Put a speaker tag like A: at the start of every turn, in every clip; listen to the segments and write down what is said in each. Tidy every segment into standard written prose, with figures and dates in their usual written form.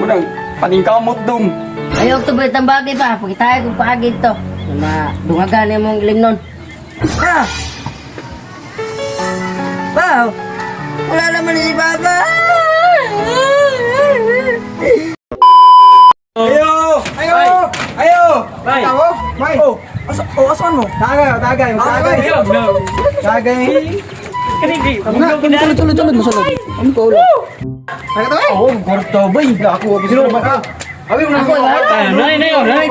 A: Muna, paningkamot dong.
B: Ayaw to ba itang bagay pa? Pagkitahay kong paagid to. Na dungagan yung mong ilim nun. Ah! Wow! Wala naman si Papa!
A: Ayo! Ayo! Ayo!
C: Bay!
A: Tawo? Bay! Asan mo? Tagay. Tagay.
C: Kanigi!
A: Tulad mo sulod. Ano ko ulo? Tagay tayo? Oo, kwarto bay. Ako sino ba ka? Abi mo na
B: Ako, wala.
C: Nay!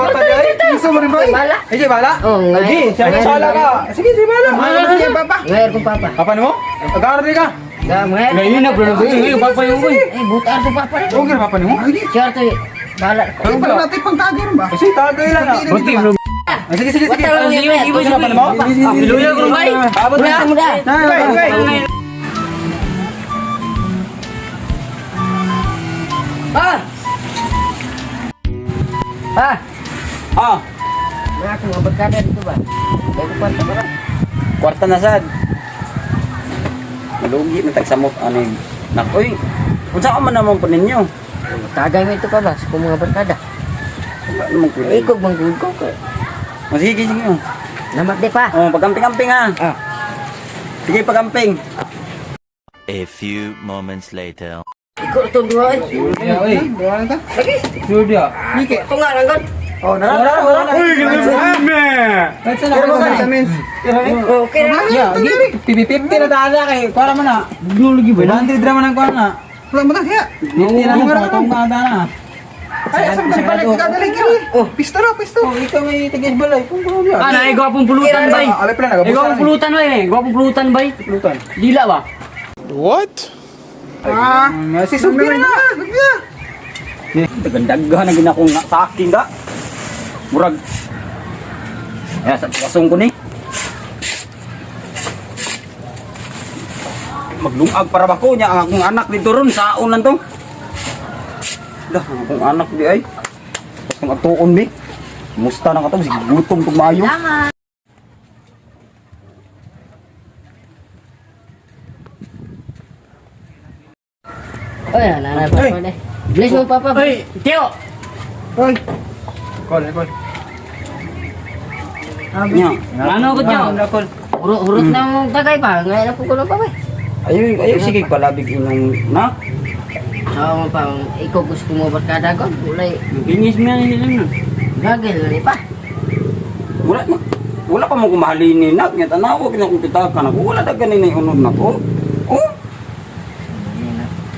A: Gusto mo rin ba?
B: Bala.
A: Ay, bala?
B: Oo,
A: Sige,
B: ngayon.
A: sala ka. Sige, bala. Sige, Papa.
B: Ngayon kong Papa.
A: Papa mo? Agad ka.
B: Ngayon.
C: Ngayon na, bro. Ngayon, Papa yung boy.
B: Eh, butar to Papa.
A: Okay, Papa mo?
B: Siya to bala.
A: Pero pala natin pang tagay rin ba? Kasi tagay lang.
C: Buti, bro.
A: Sige.
B: Wata lang yung pet.
A: Sige, Papa mo?
C: Piluya ko, bay!
A: Abot na.
B: Wala mo na. Pa! Pa!
A: Ah,
B: May akong mga barkada dito ba? May kukwanta ba lang?
A: kwarta na sad. Malugi na tagsamot ano yung nakoy. Unsa ka man naman po ninyo?
B: Tagay mo ito pa ba? Sa kong mga barkada.
A: Wala naman ko.
B: Ikog manggod ko.
A: Sige.
B: Namat di pa.
A: Oh, pagamping-amping ha.
B: Ah.
A: Sige, pagamping.
D: A few moments later.
B: Ikot ito dua.
A: Uy,
B: Lagi.
A: Julia.
B: Ito nga lang gan.
A: Oh, nara. Uy, Let's na
B: Okay na.
A: Yeah, pipi-50 na dala kay para man na. Dulo gi ba? 100 drama nang kuan na. Wala mo ta siya. Hindi na mo tong kada na. Ay, asa sa balik kagaling kini. Oh, pisto. Oh, ikaw may tigis balay.
C: Ah, na, gwapong pulutan, bay!
A: Alay pala
C: Gwapong pulutan, bay! Gwapong pulutan, bay!
A: Pulutan.
C: Dila ba?
A: Ah, si Subi na. Dagandaghan na ginakong sa akin da. Murag. Ya, sa pasong ko ni. Maglungag para ba ko niya ang akong anak dito ron sa unan to. Dah, ang akong anak di ay. Ang atuon ni. Musta na ka to, sige gutom tong maayo.
B: Oh, ya, nanay Papa deh. Bless mo Papa.
C: Ay, Teo!
A: Hoy. Call. Nya.
C: Ano ko, Teo?
B: Urut na mong tagay pa. Ngayon ako ko na pa ba?
A: Ayo sige palabig inong na.
B: So, pa, ikaw gusto mo barkada ko? Ulay,
C: Bingis mo yan nila.
B: gagil na pa.
A: Wala pa mo kumahalin ni nak nya tanaw kinakupita ka na wala dagan ni unod nako. Oh.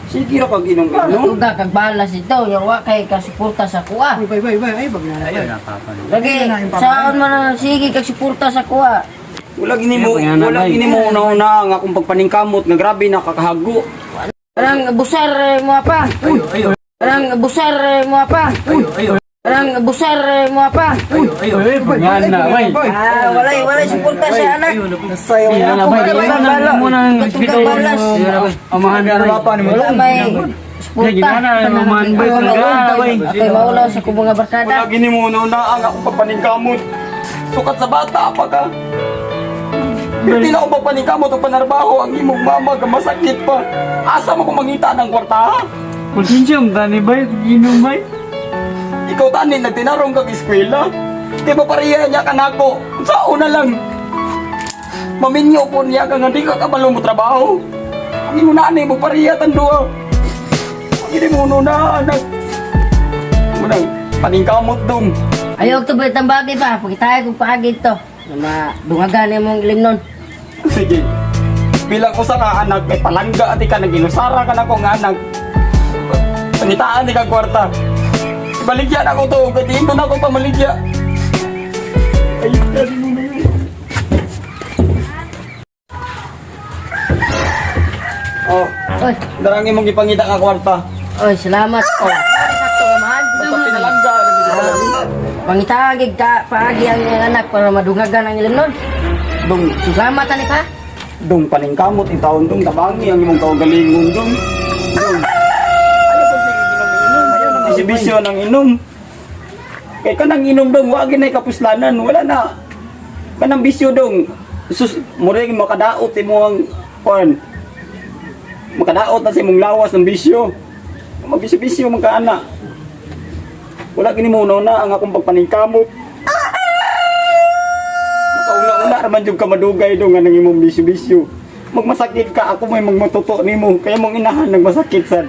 A: Sige ra kag inom.
B: Uga kag balas ito, yung wa kay kasuporta sa kuha.
A: Ay pag na.
C: Ayun na, Papa.
B: Lagi, saan man na sige kag suporta sa kuha.
A: Wala gini mo una nga akong pagpaningkamot nga grabe nakakahago.
B: Parang busar mo pa. Parang busar mo pa. Parang busar mo pa.
C: Yan na, bay!
B: Wala suporta sa anak.
A: Sayo
C: Yan na, bay! Yan mo nang
B: Katong balas.
C: Amahan na, bay!
B: Wala may
C: Sige,
B: suporta.
C: na, mamahan, bay! Talaga, bay!
B: Okay, maulaw sa kong mga barkada.
A: Wala gini mo una ang akong pagpaningkamot. Sukat sa bata pa ka. Hindi na ako pagpaningkamot o panarbaho ang imong mama ka masakit pa. Asa mo kung mangita ng kwarta?
C: Konsensya mo, tani, bay! Ginom, bay!
A: Ikaw tanin nagtinarong kag eskwela. Di ba pariya niya ka nako? Sa una lang. Maminyo po niya ka nga di ka kabalo mo trabaho. Ang imo na mo pariya tandua. Hindi mo na anak. Munang paningkamot dong.
B: Ayaw to ba itang bagay pa? Pagkitahay kong paagid to. Na dungagan yung mong ilim nun.
A: Sige. Bilang ko sa ka anak, may palangga at ka naginusara ka na kong anak. Pangitaan di ka kwarta. Baligyan ako to, gatiin ko na ako pamaligya. Ayun na mo na yun. Oh,
B: Oy,
A: darang imong ipangita nga kwarta.
B: oy, salamat. Oh, sakto naman.
A: Basta pinalangga.
B: Pangitagig ka, paagi ang iyong anak para madungagan ang ilim nun.
A: Dong,
B: Salamat ani pa.
A: dong paningkamot itaon dong tabangi ang imong kaugalingon dong. Dong. Ano po sige ginom-inom? Bisyo ng inom. Kay kanang inom dong, wag ginay kapuslanan, wala na. Kanang bisyo dong. Sus, murag makadaot imo ang kon. Makadaot na sa imong lawas ng bisyo. Magbisyo-bisyo man ka ana. Wala ginimuno na ang akong pagpaningkamot. Kauna-una naman yung kamadugay do nga nang imong bisyo-bisyo. Magmasakit ka, ako may magmatuto nimo. Kaya mong inahan nagmasakit sad.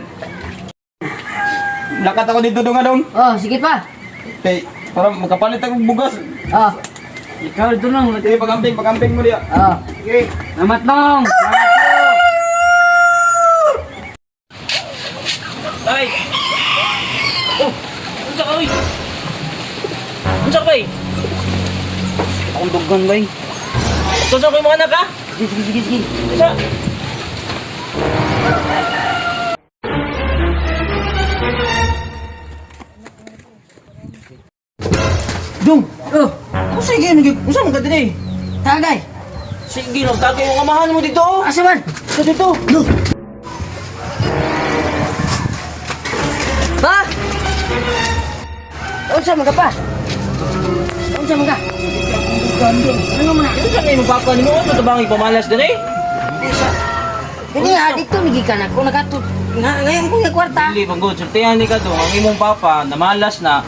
A: Lakat ako dito dong adong.
B: Oh, sige pa.
A: Okay, para makapalit akong bugas.
B: Oh,
C: Ikaw ito lang.
A: Sige, pagamping mo diya.
B: oh.
A: Okay.
C: Salamat nong.
E: Ay! Oh! Unsa ka, oy? Unsa ka, bay?
C: Akong dugan bay.
E: Unsa ka yung mga anak, ha?
B: Sige.
E: Unsa? Dong!
B: Oh,
E: Unsa unsa man ka diri?
B: tagay.
E: Sige, lang tagay yung amahan mo dito, oh!
B: Asa man?
E: Sa dito!
B: Pa! Unsa man ka pa? Unsa man ka? Ano man na?
E: Unsa ka yung papa ni mo? Ano tabang ipamalas diri?
B: Hindi ha, dito nagikan ako. Nakatot. Ngayon ko yung kwarta.
E: Dili, pagod. Sultihan ni ka dong. Ang imong papa, namalas na.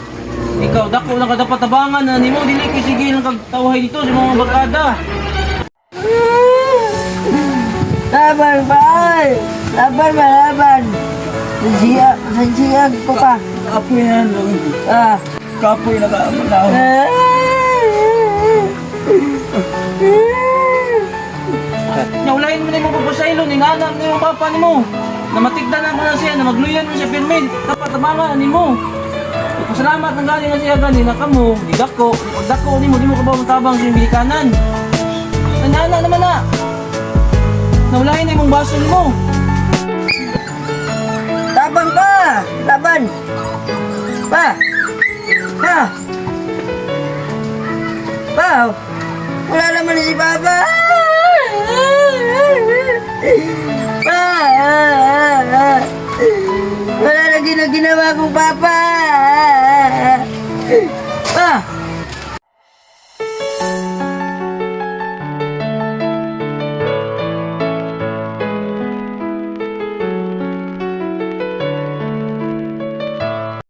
E: Ikaw, dako lang ka dapat tabangan na nimo. Dili, sige lang kagtawhay dito sa mga barkada.
B: Laban ba? Laban. Sansiya ko pa.
A: Kapoy na lang.
B: Ah.
A: Kapoy na ka.
E: Naulayin mo na yung pagpasaylo ni nanang ni yung papa ni mo. Na matigdan na mo na siya, na magluyan mo siya pirmin. Dapat tabangan ni mo. Pasalamat ng galing na siya gani na kamo, ni dako. Pag dako ni mo ka ba matabang sa yung bilikanan. Nanana naman na. Naulayin na yung baso ni mo.
B: Laban pa! Laban! Pa! Wala naman si Papa! Pa! Wala na ginawa kong Papa!